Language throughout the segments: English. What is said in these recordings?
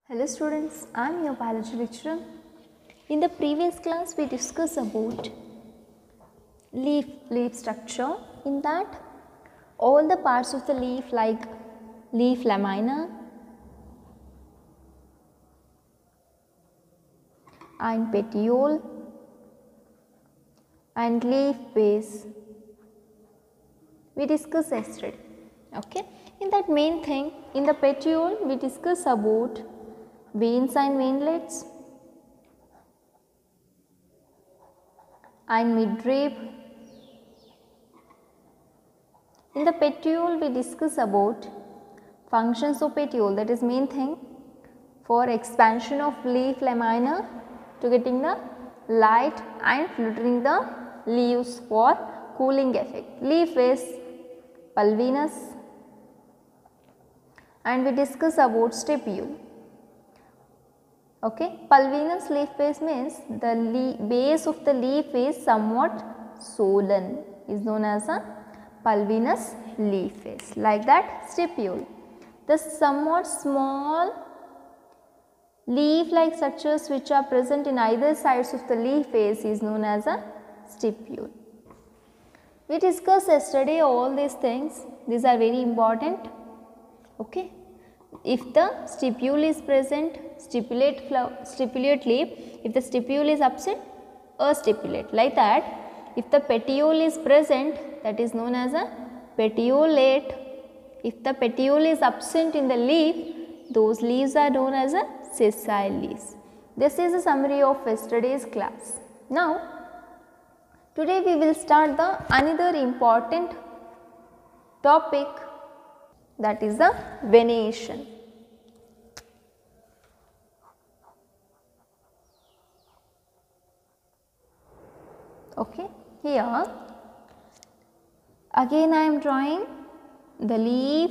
Hello students, I am your biology lecturer. In the previous class we discussed about leaf structure. In that all the parts of the leaf like leaf lamina and petiole and leaf base we discussed yesterday. Okay. In that main thing, in the petiole we discussed about veins and veinlets and midrib. In the petiole we discuss about functions of petiole, that is main thing for expansion of leaf lamina to getting the light and filtering the leaves for cooling effect. Leaf is pulvinous and we discuss about stipule. Okay. Pulvinous leaf base means the base of the leaf is somewhat swollen, is known as a pulvinous leaf base, like that stipule. The somewhat small leaf like structures which are present in either sides of the leaf face is known as a stipule. We discussed yesterday all these things, these are very important. Okay. If the stipule is present, stipulate leaf, if the stipule is absent, astipulate, like that. If the petiole is present, that is known as a petiolate. If the petiole is absent in the leaf, those leaves are known as a sessile leaves. This is a summary of yesterday's class. Now, today we will start the another important topic, that is the venation. Okay, here again I am drawing the leaf,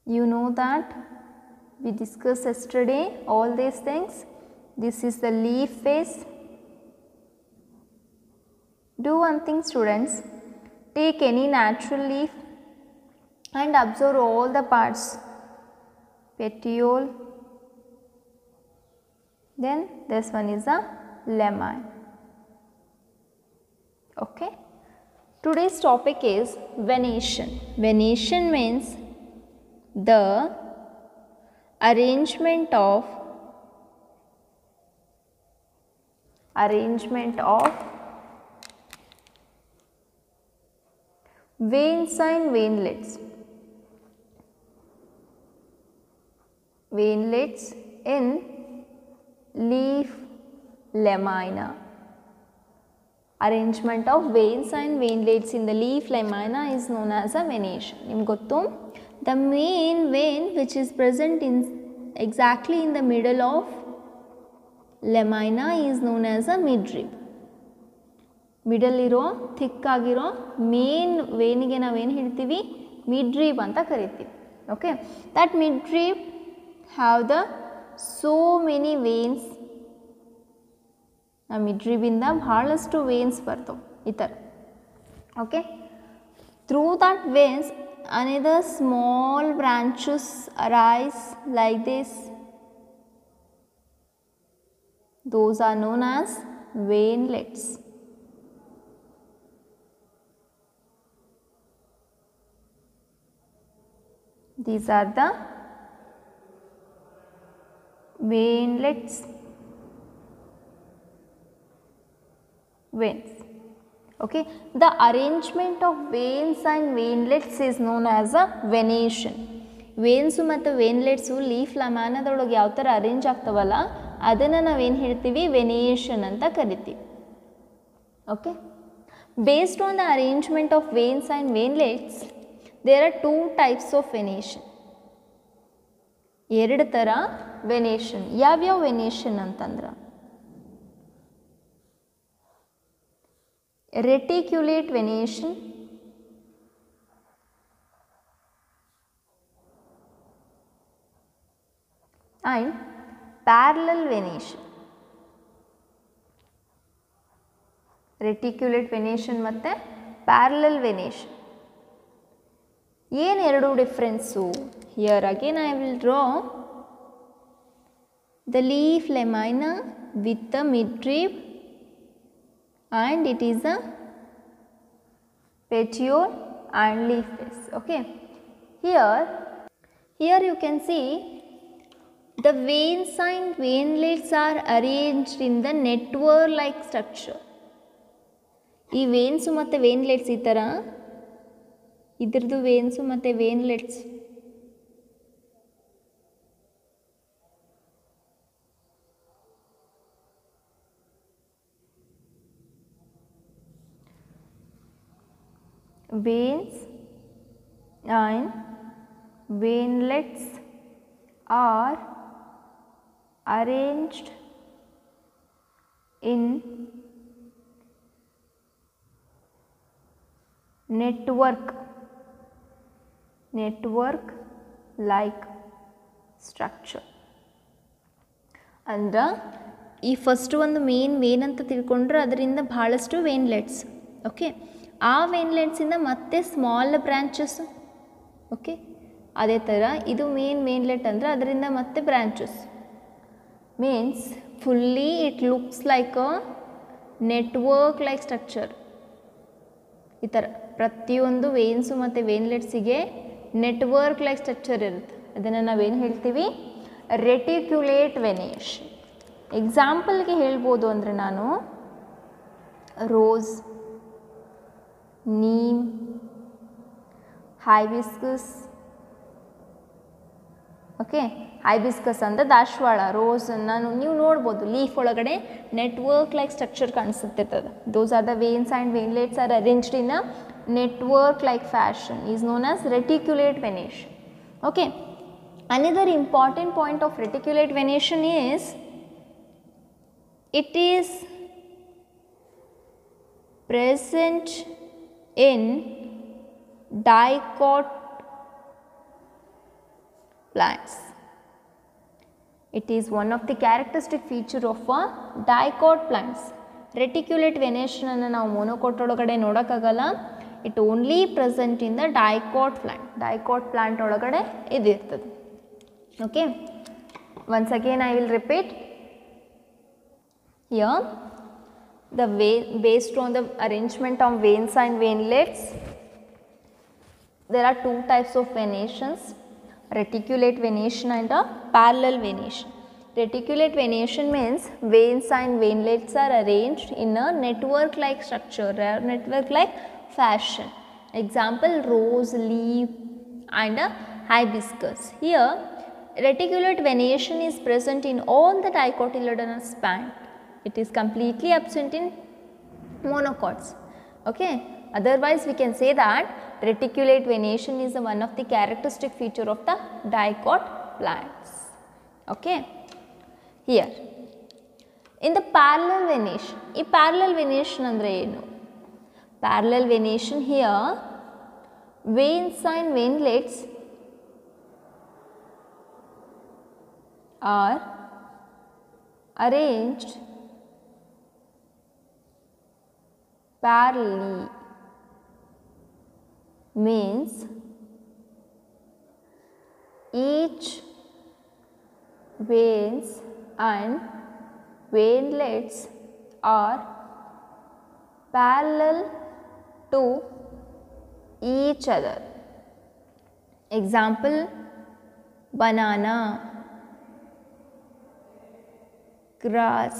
you know that we discussed yesterday all these things. This is the leaf face. Do one thing students, take any natural leaf and observe all the parts, petiole, then this one is a lemma. Okay. Today's topic is venation. Venation means the arrangement of veins and veinlets in leaf lamina. Arrangement of veins and veinlets in the leaf lamina is known as a venation. Nimge gottu, the main vein which is present in exactly in the middle of lamina is known as a midrib. Middle iro thick agiro main vein ಗೆ ನಾವು ಏನು ಹೇಳ್ತೀವಿ, midrib ಅಂತ ಕರಿತೀವಿ. Okay, that midrib have the so many veins. ಆ midrib ಇಂದ ಬಹಳಷ್ಟು veins ಬರ್ತವೆ ಈ ತರ. Okay, through that veins another small branches arise like this. Those are known as veinlets. These are the veinlets, veins. Okay, the arrangement of veins and veinlets is known as a venation. Veins ಮತ್ತು veinlets leaf lamanaದೊಳಗೆ ಯಾವ ಥರ arrange ಆಗ್ತವಲ್ಲ ಅದನ್ನು ನಾವೇನು ಹೇಳ್ತೀವಿ, venation ಅಂತ ಕರಿತೀವಿ. Okay, based on the arrangement of veins and veinlets there are two types of venation. ಎರಡು ಥರ venation. ಯಾವ್ಯಾವ venation ಅಂತಂದ್ರೆ reticulate venation and parallel venation. Reticulate venation ಮತ್ತು ಪ್ಯಾರಲಲ್ ವೆನೇಷನ್. ಏನು ಎರಡು difference? Here again I will draw the leaf lamina with the midrib and it is a petiole and leaf face. Okay, here you can see the veins and veinlets are arranged in the network like structure. ಈ veins ಮತ್ತು veinlets ಈ ಥರ ಇದ್ರದ್ದು veins ಮತ್ತು veinlets veins and veinlets are arranged in network like structure. ಅಂದ್ರೆ ಈ first ಒಂದು main vane ಅಂತ ತಿಳ್ಕೊಂಡ್ರೆ ಅದರಿಂದ ಭಾಳಷ್ಟು ವೇನ್ಲೆಟ್ಸ್. ಓಕೆ, ಆ ವೇನ್ಲೆಟ್ಸಿಂದ ಮತ್ತೆ ಸ್ಮಾಲ್ ಬ್ರ್ಯಾಂಚಸ್. ಓಕೆ, ಅದೇ ಥರ ಇದು ವೇನ್ಲೆಟ್ ಅಂದರೆ ಅದರಿಂದ ಮತ್ತೆ branches. Means fully it looks like a network like structure. ಈ ಥರ ಪ್ರತಿಯೊಂದು ವೇನ್ಸು ಮತ್ತು ವೇನ್ಲೆಟ್ಸಿಗೆ ನೆಟ್ವರ್ಕ್ ಲೈಕ್ ಸ್ಟ್ರಕ್ಚರ್ ಇರುತ್ತೆ. ಅದನ್ನು ನಾವೇನು ಹೇಳ್ತೀವಿ? Reticulate venation. ಎಕ್ಸಾಂಪಲ್ಗೆ ಹೇಳ್ಬೋದು ಅಂದರೆ ನಾನು rose, neem, hibiscus. Okay, hibiscus ಅಂದರೆ ದಾಸವಾಳ, ರೋಸ್ ನಾನು ನೀವು ನೋಡ್ಬೋದು ಲೀಫ್ ಒಳಗಡೆ ನೆಟ್ವರ್ಕ್ ಲೈಕ್ ಸ್ಟ್ರಕ್ಚರ್ ಕಾಣಿಸುತ್ತಿರ್ತದೆ. Those are the veins and veinlets are arranged in a network like fashion is known as reticulate venation. Okay, another important point of reticulate venation is it is present in dicot plants. It is one of the characteristic feature of a dicot plants. Reticulate venation ಅನ್ನು ನಾವು monocot ಒಳಗಡೆ ನೋಡೋಕ್ಕಾಗಲ್ಲ. It only present in the dicot plant. Dicot plant ಒಳಗಡೆ ಇದು ಇರ್ತದೆ. Okay, once again I will repeat here the based on the arrangement of veins and veinlets there are two types of venations, reticulate venation and a parallel venation. Reticulate venation means veins and veinlets are arranged in a network like structure, network like fashion. Example, rose leaf and a hibiscus. Here reticulate venation is present in all the dicotyledonous plant. It is completely absent in monocots. Okay, otherwise we can say that reticulate venation is one of the characteristic feature of the dicot plants. Okay, here in the parallel venation, ಈ parallel venation ಅಂದರೆ ಏನು? Parallel venation, here veins and veinlets are arranged parallelly, means each veins and veinlets are parallel to each other. Example, banana, grass,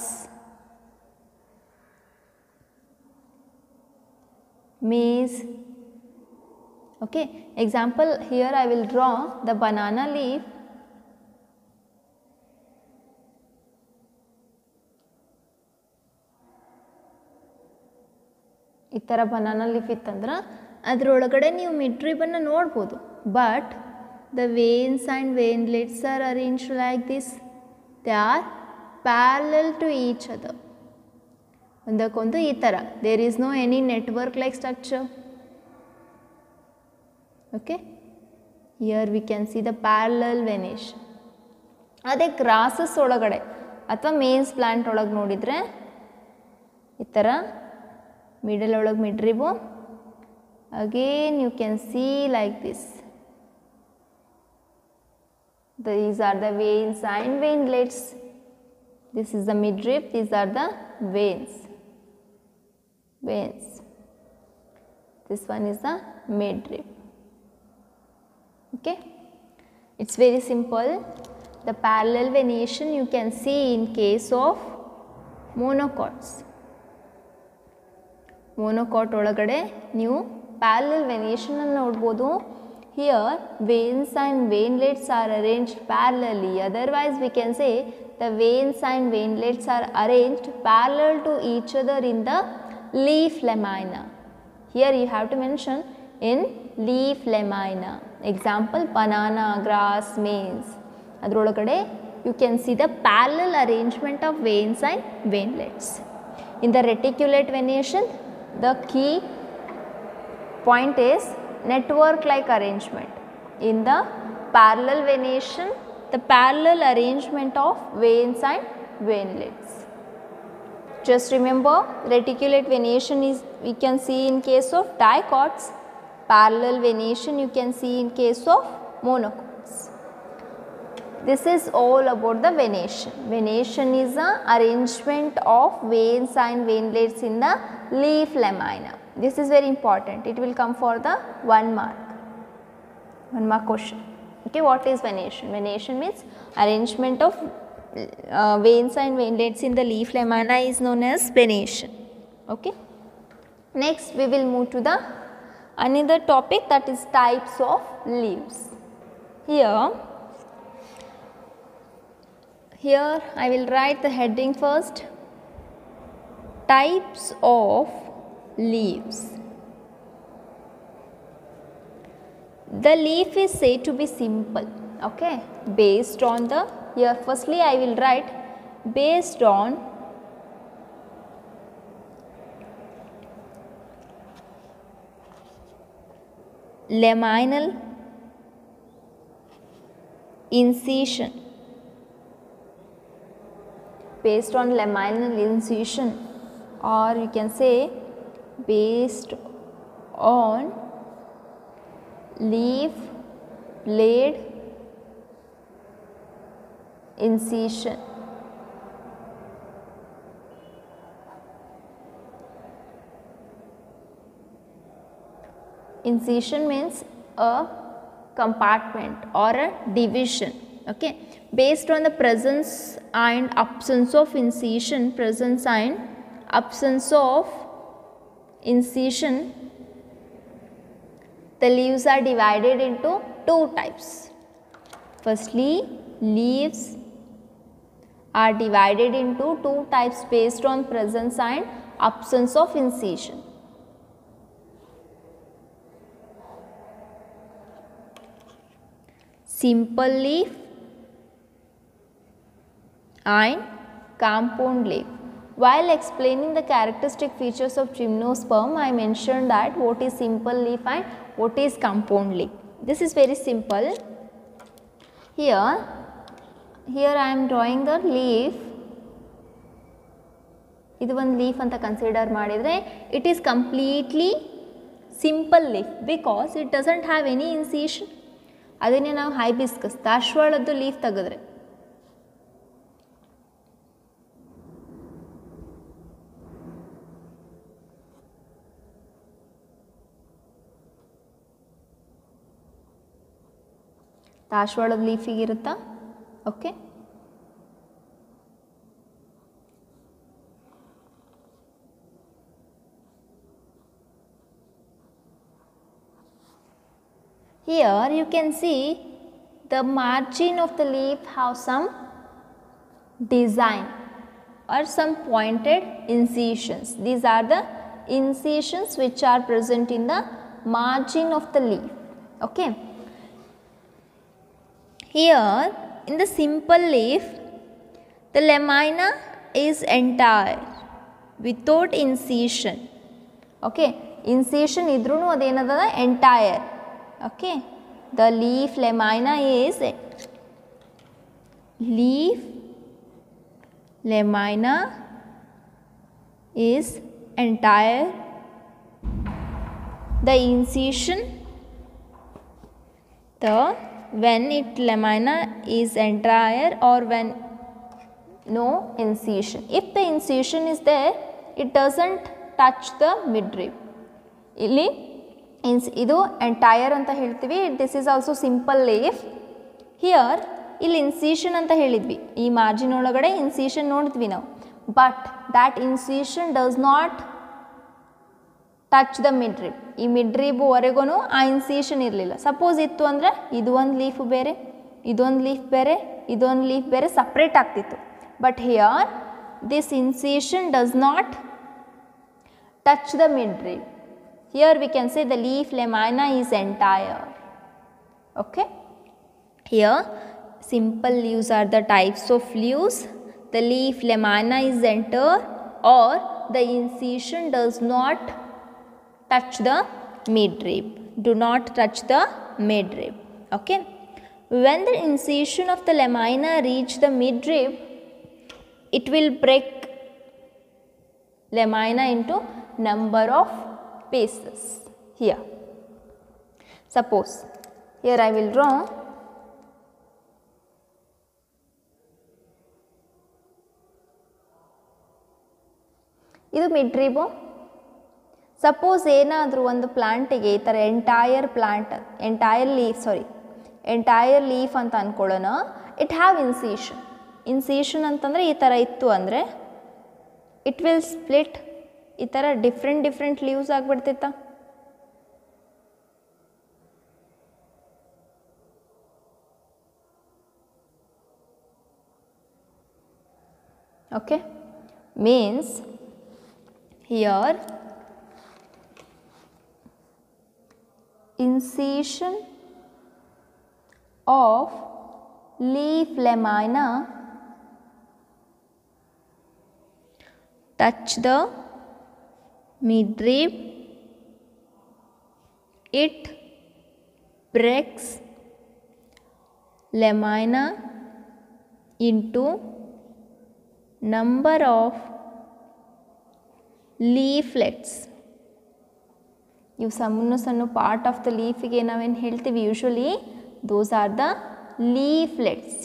maize. Okay, example, here I will draw the banana leaf. ಈ ಥರ banana leaf ಇತ್ತಂದ್ರೆ ಅದರೊಳಗಡೆ ನೀವು ಮಿಡ್ರಿಬನ್ನು ನೋಡ್ಬೋದು. But the veins and veinlets are arrange like this. They are parallel to each other. ಒಂದಕ್ಕೊಂದು ಈ ಥರ. There is no any network like structure. Okay, here we can see the parallel venation. ಅದೇ grasses ಒಳಗಡೆ ಅಥವಾ mains plant ಒಳಗೆ ನೋಡಿದರೆ ಈ ಥರ middle ಒಳಗೆ midrib. Again you can see like this. These are the veins and veinlets. This is the midrib, these are the veins. This one is the midrib. Okay, it's very simple. The parallel venation you can see in case of monocots. Monocot ಒಳಗಡೆ ನೀವು parallel venation ಅನ್ನು ನೋಡಬಹುದು. Here veins and veinlets are arranged parallelly. Otherwise we can say the veins and veinlets are arranged parallel to each other in the leaf lamina. Here you have to mention in leaf lamina. Example, banana, grass, maize. ಅದರೊಳಗಡೆ you can see the parallel arrangement of veins and veinlets. In the reticulate venation, the key point is network like arrangement. In the parallel venation, the parallel arrangement of veins and veinlets. Just remember, reticulate venation is we can see in case of dicots, parallel venation you can see in case of monocots. This is all about the venation. Venation is the arrangement of veins and veinlets in the leaf lamina. This is very important. It will come for the 1 mark question. Okay, what is venation? Venation means arrangement of veins and veinlets in the leaf lamina is known as venation. Okay. Next we will move to the another topic, that is types of leaves. Here I will write the heading first. Types of leaves. The leaf is said to be simple, okay, based on the, here firstly I will write based on laminal incision. Based on laminal incision, or you can say based on leaf blade incision. Incision means a compartment or a division. Okay, based on the presence and absence of incision, presence and absence of incision, the leaves are divided into 2 types. Firstly, leaves are divided into 2 types based on presence and absence of incision. Simple leaf and compound leaf. While explaining the characteristic features of gymnosperm, I mentioned that what is simple leaf and what is compound leaf. This is very simple. Here I am drawing the leaf. Idu one leaf anta consider madidre, it is completely simple leaf because it doesn't have any incision. ಅದನ್ನೇ ನಾವು hibiscus ದಾಸವಾಳದ್ದು leaf ತೆಗೆದ್ರೆ ದಾಸವಾಳದ ಲೀಫಿಗೆ ಇರುತ್ತಾ? Okay, here you can see the margin of the leaf have some design or some pointed incisions. These are the incisions which are present in the margin of the leaf. Okay. Here in the simple leaf, the lamina is entire without incision. Okay, incision idrunu adenada entire. Okay, the leaf lamina is entire the incision, when its lamina is entire or when no incision. If the incision is there, it doesn't touch the midrib. ಇಲ್ಲಿ ಇದು entire ಅಂತ ಹೇಳ್ತೀವಿ. This is also simple leaf. Here ಇಲ್ಲಿ incision ಅಂತ ಹೇಳಿದ್ವಿ, ಈ margin ಒಳಗಡೆ incision ನೋಡಿದ್ವಿ ನಾವು. But that incision does not touch the midrib. ಈ ಮಿಡ್ರಿಬ್ವರೆಗೂ ಆ ಇನ್ಸಿಷನ್ ಇರಲಿಲ್ಲ. ಸಪೋಸ್ ಇತ್ತು ಅಂದರೆ ಇದು ಒಂದು ಲೀಫ್ ಬೇರೆ, ಇದೊಂದು ಲೀಫ್ ಬೇರೆ, ಇದೊಂದು ಲೀಫ್ ಬೇರೆ ಸಪ್ರೇಟ್ ಆಗ್ತಿತ್ತು. But here this incision does not touch the midrib. Here we can say the leaf lamina is entire. Okay. Here simple leaves are the types of leaves. The leaf lamina is entire or the incision does not touch the midrib. Do not touch the midrib. Okay. When the incision of the lamina reach the midrib, it will break lamina into number of pieces. Here suppose here I will draw ಇದು ಮಿಡ್ರಿಬು. Suppose ಏನಾದರೂ ಒಂದು ಪ್ಲಾಂಟಿಗೆ ಈ ಥರ entire leaf ಅಂತ ಅಂದ್ಕೊಳ್ಳೋಣ. It have incision ಅಂತಂದರೆ ಈ ಥರ ಇತ್ತು ಅಂದರೆ ಇಟ್ ವಿಲ್ ಸ್ಪ್ಲಿಟ್. ಈ ಥರ ಡಿಫ್ರೆಂಟ್ ಲೀವ್ಸ್ ಆಗಿಬಿಡ್ತಿತ್ತ. Okay, means here incision of leaf lamina touch the midrib, it breaks lamina into number of leaflets. ಇವು ಸಣ್ಣ ಪಾರ್ಟ್ ಆಫ್ ದ ಲೀಫಿಗೆ ನಾವೇನು ಹೇಳ್ತೀವಿ usually, those are the leaflets.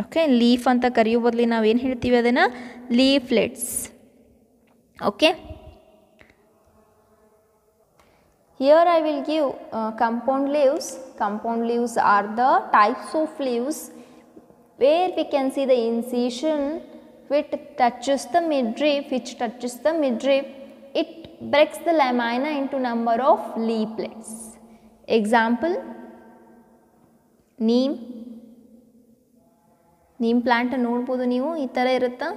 Okay, leaf ಅಂತ ಕರೆಯೋ ಬದಲಿ ನಾವೇನು ಹೇಳ್ತೀವಿ ಅದನ್ನು leaflets. Okay, here I will give compound leaves. Compound leaves are the types of leaves where we can see the incision which touches the midrib. It breaks the lamina into number of leaflets. Example, neem plant ನೋಡ್ಬೋದು ನೀವು, ಈ ಥರ ಇರುತ್ತಾ.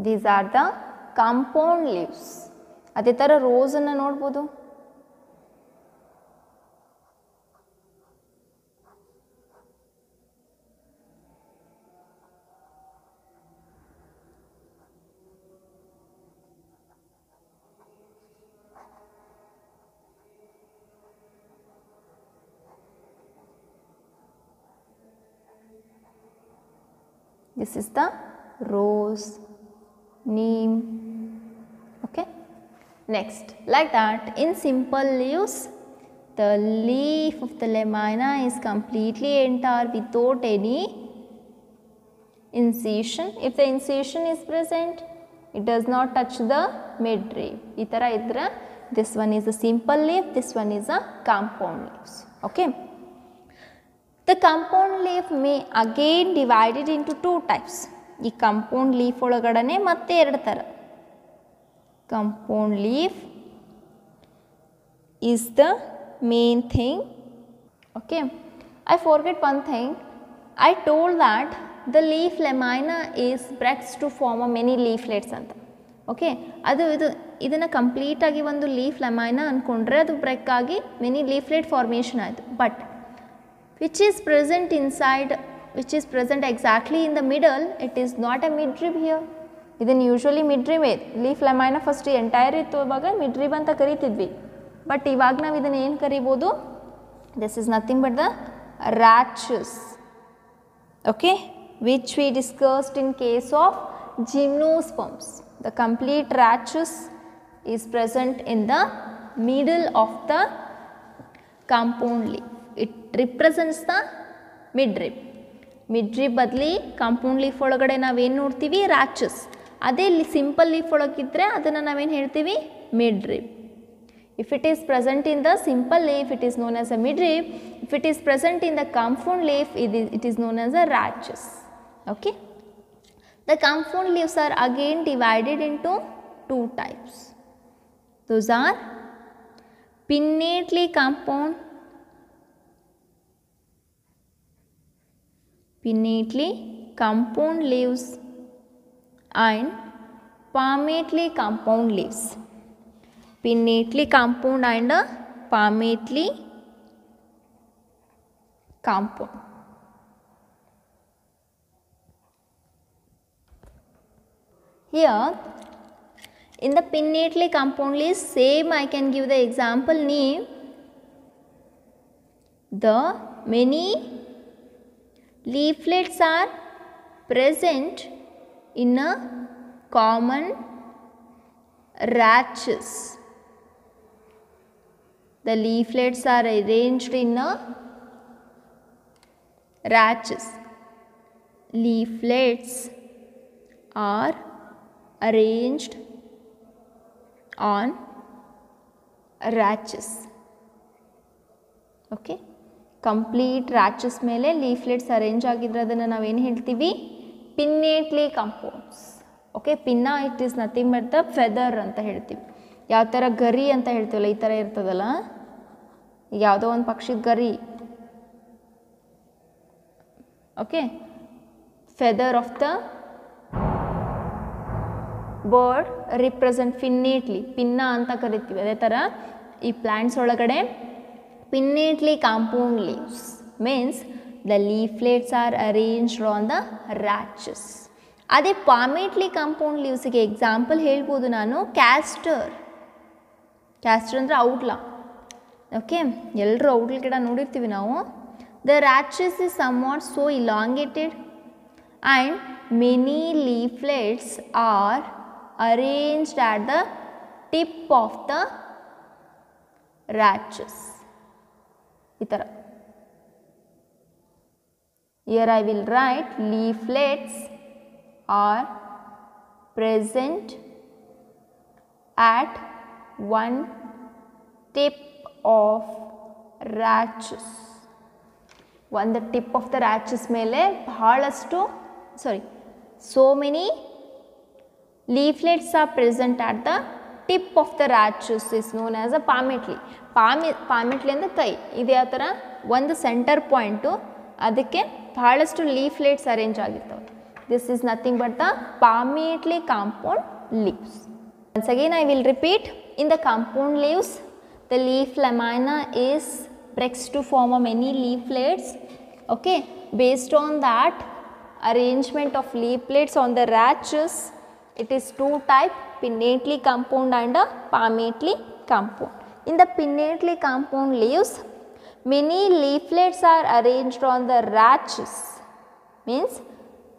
These are the compound leaves. ಅದೇ ಥರ ರೋಸನ್ನು ನೋಡ್ಬೋದು. This is the rose, neem. Okay, next, like that in simple leaves the leaf of the lamina is completely entire without any incision. If the incision is present, it does not touch the midrib. ಈ ಥರ ಇದ್ರೆ this one is a simple leaf, this one is a compound leaves. Okay, the compound leaf may again divided into two types. ಈ compound leaf ಒಳಗಡೆ ಮತ್ತೆ ಎರಡು ಥರ. Compound leaf is the main thing. Okay, I forget one thing. I told that the leaf lamina is breaks to form a many leaflets ಅಂತ. Okay, ಇದನ್ನು ಕಂಪ್ಲೀಟಾಗಿ ಒಂದು leaf lamina ಅಂದ್ಕೊಂಡ್ರೆ ಅದು ಬ್ರೇಕ್ ಆಗಿ ಮೆನಿ ಲೀಫ್ಲೆಟ್ ಫಾರ್ಮೇಷನ್ ಆಯಿತು. But which is present exactly in the middle, it is not a midrib here. ಇದನ್ನು usually midrib leaf lamina first entire ಇತ್ತು ಅವಾಗ ಮಿಡ್ರಿಬ್ ಅಂತ ಕರಿತಿದ್ವಿ. ಬಟ್ ಇವಾಗ ನಾವು ಇದನ್ನು ಏನು ಕರಿಬೋದು, this is nothing but the rachis, okay, which we discussed in case of gymnosperms. The complete rachis is present in the middle of the compound leaf. It represents the midrib. Midrib ಬದಲಿ compound leaf ಒಳಗಡೆ ನಾವೇನು ನೋಡ್ತೀವಿ, rachis. ಅದೇ simple leaf ಒಳಗಿದ್ರೆ ಅದನ್ನು ನಾವೇನು ಹೇಳ್ತೀವಿ, midrib. If it is present in the simple leaf, it is known as a midrib. If it is present in the compound leaf, it is known as a rachis. Okay. The compound leaves are again divided into two types. Those are pinnately compound leaves and palmately compound leaves. Pinnately compound and palmately compound. Here in the pinnately compound leaves, same I can give the example name. The many leaflets are present in a common rachis. The leaflets are arranged in a rachis. Leaflets are arranged on rachis. Okay. Complete rachis ಮೇಲೆ leaflets arrange ಆಗಿದ್ರೆ ಅದನ್ನು ನಾವೇನು ಹೇಳ್ತೀವಿ, pinnately compounds. Okay, pin it is nothing but the feather ಅಂತ ಹೇಳ್ತೀವಿ. ಯಾವ ಥರ ಗರಿ ಅಂತ ಹೇಳ್ತೀವಲ್ಲ, ಈ ಥರ ಇರ್ತದಲ್ಲ, ಯಾವುದೋ ಒಂದು ಪಕ್ಷಿದ ಗರಿ, okay, feather of the bird represent pinnately, pinna ಅಂತ ಕರಿತೀವಿ. ಅದೇ ಥರ ಈ ಪ್ಲ್ಯಾಂಟ್ಸ್ ಒಳಗಡೆ pinnately compound leaves means the leaflets are arranged on the rachis. ಅದೇ palmately compound leavesಗೆ ಎಕ್ಸಾಂಪಲ್ ಹೇಳ್ಬೋದು ನಾನು, ಕ್ಯಾಸ್ಟರ್. ಕ್ಯಾಸ್ಟರ್ ಅಂದರೆ ಔಟ್ಲ. ಓಕೆ, ಎಲ್ಲರೂ ಔಟ್ಲ ಗಿಡ ನೋಡಿರ್ತೀವಿ ನಾವು. The rachis is somewhat so elongated and many leaflets are arranged at the tip of the rachis. ಈ ಥರ. Here I will write leaflets are present at one tip of rachis. ಒಂದು tip of the rachis ಮೇಲೆ ಬಹಳಷ್ಟು so many leaflets are present at the tip of the rachis is known as a palmately. palmately ಅಂದರೆ ಕೈ. ಇದು ಯಾವ ಥರ ಒಂದು centre point, ಅದಕ್ಕೆ ಬಹಳಷ್ಟು ಲೀಫ್ಲೆಟ್ಸ್ ಅರೇಂಜ್ ಆಗಿರ್ತವೆ. This is nothing but the palmately compound leaves. Once again I will repeat, in the compound leaves the leaf lamina is bracts to form a many leaflets. Okay, based on that arrangement of leaflets on the rachis, it is two type, pinnately compound and a palmately compound. In the pinnately compound leaves, many leaflets are arranged on the rachis, means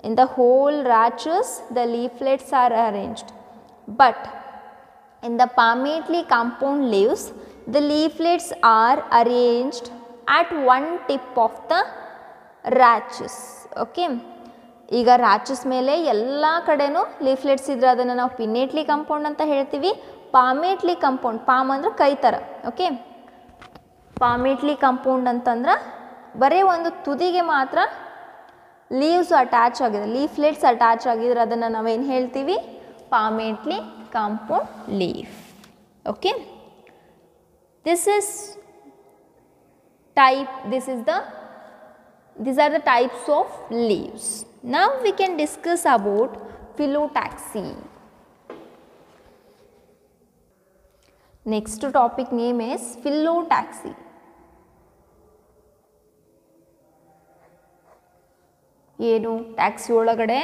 in the whole rachis the leaflets are arranged. But in the palmately compound leaves, the leaflets are arranged at one tip of the rachis. Okay, ಈಗ rachis ಮೇಲೆ ಎಲ್ಲ ಕಡೆನೂ leaflets ಇದ್ರೆ ಅದನ್ನು ನಾವು pinnately compound ಅಂತ ಹೇಳ್ತೀವಿ. palmately compound, palm ಅಂದ್ರೆ ಕೈ ಥರ. ಓಕೆ, palmately compound ಅಂತಂದ್ರೆ ಬರೀ ಒಂದು ತುದಿಗೆ ಮಾತ್ರ ಲೀವ್ಸ್ ಅಟ್ಯಾಚ್ ಆಗಿದೆ, ಲೀಫ್ಲೆಟ್ಸ್ ಅಟ್ಯಾಚ್ ಆಗಿದ್ರೆ ಅದನ್ನು ನಾವೇನು ಹೇಳ್ತೀವಿ, palmately compound leaf. Okay, these are the types of leaves. Now we can discuss about phyllotaxy. Next topic name is phyllotaxy. ಏನು ಟ್ಯಾಕ್ಸಿ ಒಳಗಡೆ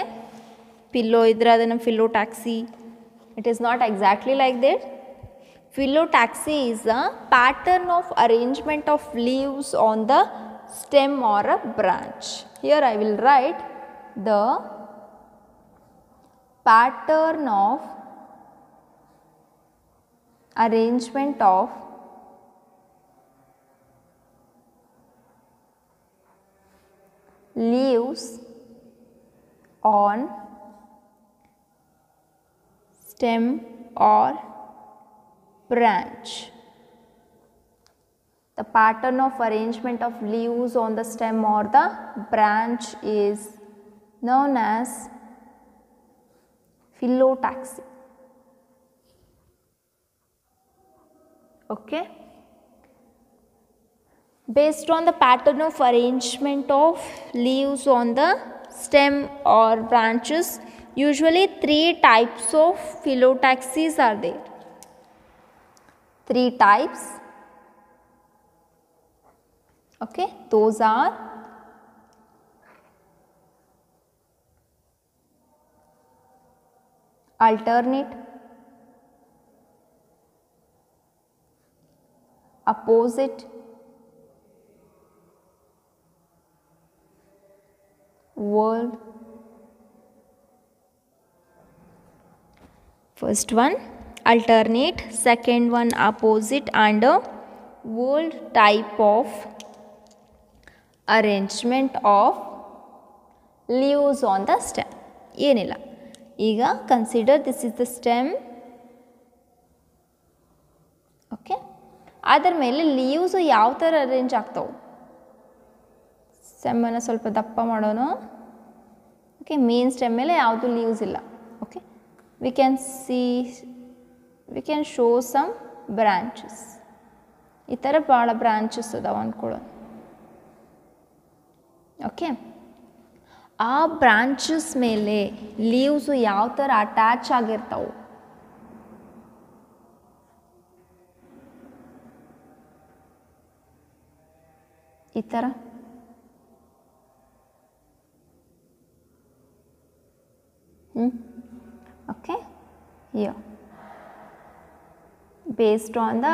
ಪಿಲ್ಲೋ ಇದ್ರೆ ಅದನ್ನು phyllotaxy. It is not exactly like that. Phyllotaxy is a pattern of arrangement of leaves on the stem or a branch. Here I will write the pattern of arrangement of leaves on stem or branch. The pattern of arrangement of leaves on the stem or the branch is known as phyllotaxy. Okay. Based on the pattern of arrangement of leaves on the stem or branches, usually 3 types of phyllotaxies are there. 3 types. Okay, those are alternate, opposite, whorled. First one alternate, second one opposite, and a whorled type of arrangement of leaves on the stem. ಏನಿಲ್ಲ, ಈಗ consider this is the stem. Okay, ಅದರ ಮೇಲೆ leaves ಯಾವ ಥರ arrange ಆಗ್ತಾವೆ. ಸ್ಟೆಮ್ಮನ್ನು ಸ್ವಲ್ಪ ದಪ್ಪ ಮಾಡೋಣ. ಓಕೆ, ಮೇನ್ ಸ್ಟೆಮ್ ಮೇಲೆ ಯಾವುದು ಲೀವ್ಸ್ ಇಲ್ಲ. Okay, we can show some branches. ಈ ಥರ ಭಾಳ ಬ್ರಾಂಚಸ್ ಅದಾವ ಅಂದ್ಕೊಳ್ಳೋಣ. ಓಕೆ, ಆ ಬ್ರಾಂಚಸ್ ಮೇಲೆ ಲೀವ್ಸು ಯಾವ ಥರ ಅಟ್ಯಾಚ್ ಆಗಿರ್ತಾವೆ. ಈ ಥರ okay, here based on the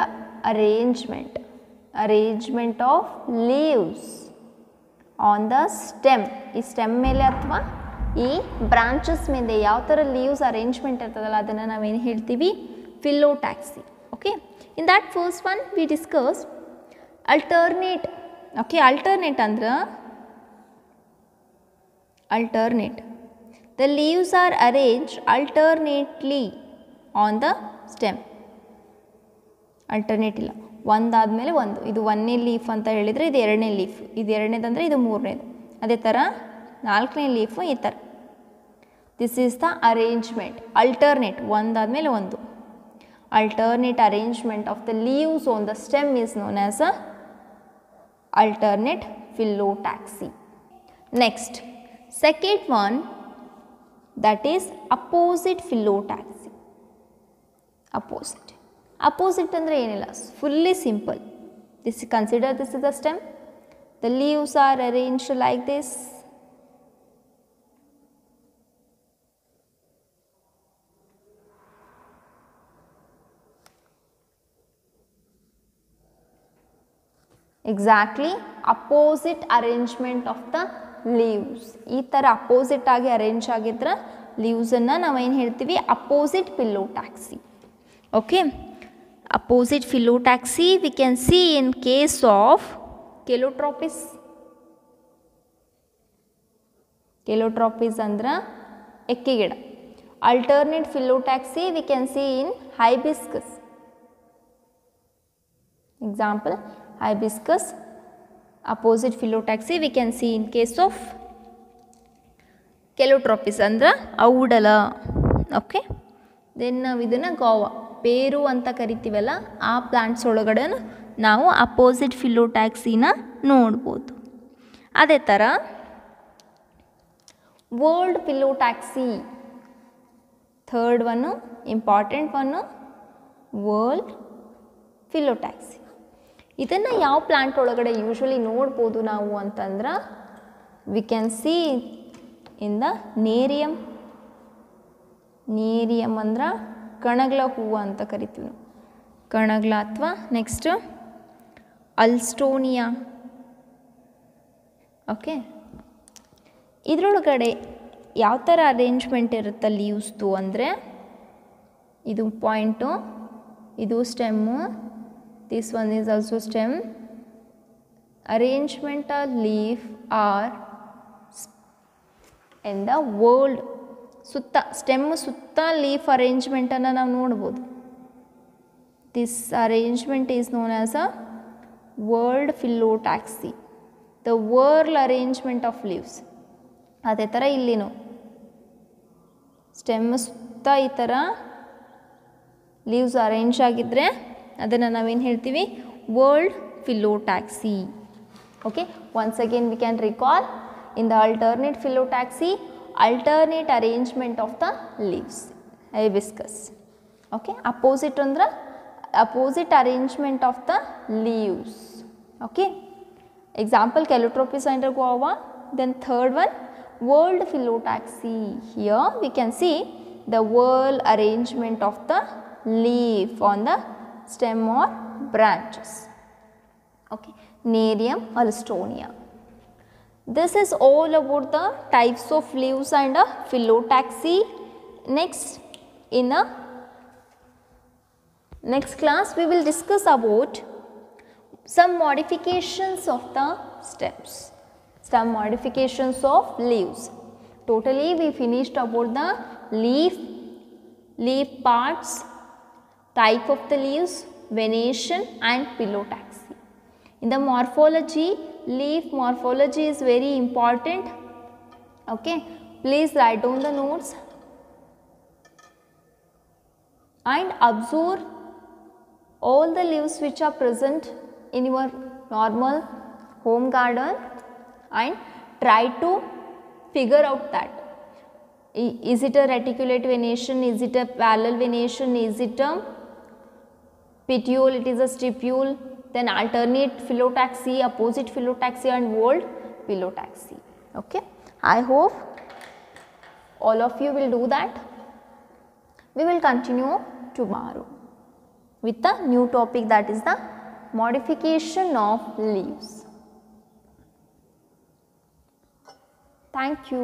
arrangement of leaves on the stem. ಈ ಸ್ಟೆಮ್ ಮೇಲೆ ಅಥವಾ ಈ ಬ್ರಾಂಚಸ್ ಮೇಲೆ ಯಾವ ಥರ ಲೀವ್ಸ್ ಅರೇಂಜ್ಮೆಂಟ್ ಇರ್ತದಲ್ಲ ಅದನ್ನು ನಾವೇನು ಹೇಳ್ತೀವಿ, phyllotaxy. Okay, in that first one we discuss alternate. Okay, alternate ಅಂದ್ರೆ alternate. The leaves are arranged alternately on the stem. alternate ಇಲ್ಲ, ಒಂದಾದಮೇಲೆ ಒಂದು. ಇದು ಒಂದನೇ ಲೀಫ್ ಅಂತ ಹೇಳಿದರೆ ಇದು ಎರಡನೇ ಲೀಫ್, ಇದು ಎರಡನೇದಂದರೆ ಇದು ಮೂರನೇದು. ಅದೇ ಥರ ನಾಲ್ಕನೇ ಲೀಫು ಈ ಥರ. This is the arrangement. Alternate, ಒಂದಾದಮೇಲೆ ಒಂದು. alternate arrangement of the leaves on the stem is known as a alternate phyllotaxy. Next, second one, that is opposite phyllotaxy. Opposite andre enilla, fully simple. Consider this is the stem. The leaves are arranged like this. Exactly opposite arrangement of the leaves. ಈ ಥರ opposite ಆಗಿ arrange ಆಗಿದ್ರೆ ಲೀವ್ಸನ್ನು ನಾವೇನು ಹೇಳ್ತೀವಿ, opposite phyllotaxy. Okay, opposite phyllotaxy we can see in case of calotropis. Calotropis ಅಂದ್ರೆ ಎಕ್ಕಿಗಿಡ. Alternate phyllotaxy we can see in hibiscus. Example hibiscus. Opposite phyllotaxy we can see in case of Calotropis andra ಔಡಲ. Okay, then ನಾವು ಇದನ್ನು ಗೋವಾ ಪೇರು ಅಂತ ಕರಿತೀವಲ್ಲ, ಆ plants ಒಳಗಡೆ ನಾವು ಅಪೋಸಿಟ್ ಫಿಲ್ಲೋಟ್ಯಾಕ್ಸಿನ ನೋಡ್ಬೋದು. ಅದೇ ಥರ whorled phyllotaxy, third one important one, whorled phyllotaxy. ಇದನ್ನು ಯಾವ ಪ್ಲಾಂಟ್ ಒಳಗಡೆ ಯೂಶ್ವಲಿ ನೋಡ್ಬೋದು ನಾವು ಅಂತಂದ್ರೆ we can see in the nerium nerium ಅಂದ್ರೆ ಕಣಗ್ಲ ಹೂವು ಅಂತ ಕರಿತೀವಿ ನಾವು, ಕಣಗ್ಲ ಅಥವಾ ನೆಕ್ಸ್ಟ್ ಅಲ್ಸ್ಟೋನಿಯಾ. ಓಕೆ, ಇದರೊಳಗಡೆ ಯಾವ ಥರ ಅರೇಂಜ್ಮೆಂಟ್ ಇರುತ್ತೆ ಲೀವ್ಸ್ದು ಅಂದರೆ, ಇದು ಪಾಯಿಂಟು, ಇದು stem, this one is also stem. Arrangement of leaf are in the whorled. ಸುತ್ತ ಸ್ಟೆಮ್ ಸುತ್ತ ಲೀಫ್ ಅರೇಂಜ್ಮೆಂಟನ್ನು ನಾವು ನೋಡ್ಬೋದು. This arrangement is known as a whorled phyllotaxy, the whorled arrangement of leaves. ಅದೇ ಥರ ಇಲ್ಲಿನೂ ಸ್ಟೆಮ್ ಸುತ್ತ ಈ ಥರ ಲೀವ್ಸ್ ಅರೇಂಜ್ ಆಗಿದ್ದರೆ ಅದನ್ನು ನಾವೇನು ಹೇಳ್ತೀವಿ, whorled phyllotaxy. Okay, once again we can recall in the alternate phyllotaxy, alternate arrangement of the leaves, hibiscus. Okay, opposite andra opposite arrangement of the leaves. Okay, example Calotropis and guava. Then third one, world phyllotaxy. Here we can see the world arrangement of the leaf on the stem or branches. Okay, Nerium alstonia. This is all about the types of leaves and phyllotaxy. Next, in the next class we will discuss about some modifications of the stems, some modifications of leaves. Totally we finished about the leaf parts, type of the leaves, venation and phyllotaxy. In the morphology, leaf morphology is very important. Okay, please write down the notes and observe all the leaves which are present in your normal home garden and try to figure out that is it a reticulate venation, is it a parallel venation, is it a petiole, it is a stipule, then alternate phyllotaxy, opposite phyllotaxy and world phyllotaxy. Okay, I hope all of you will do that. We will continue tomorrow with the new topic, that is the modification of leaves. Thank you.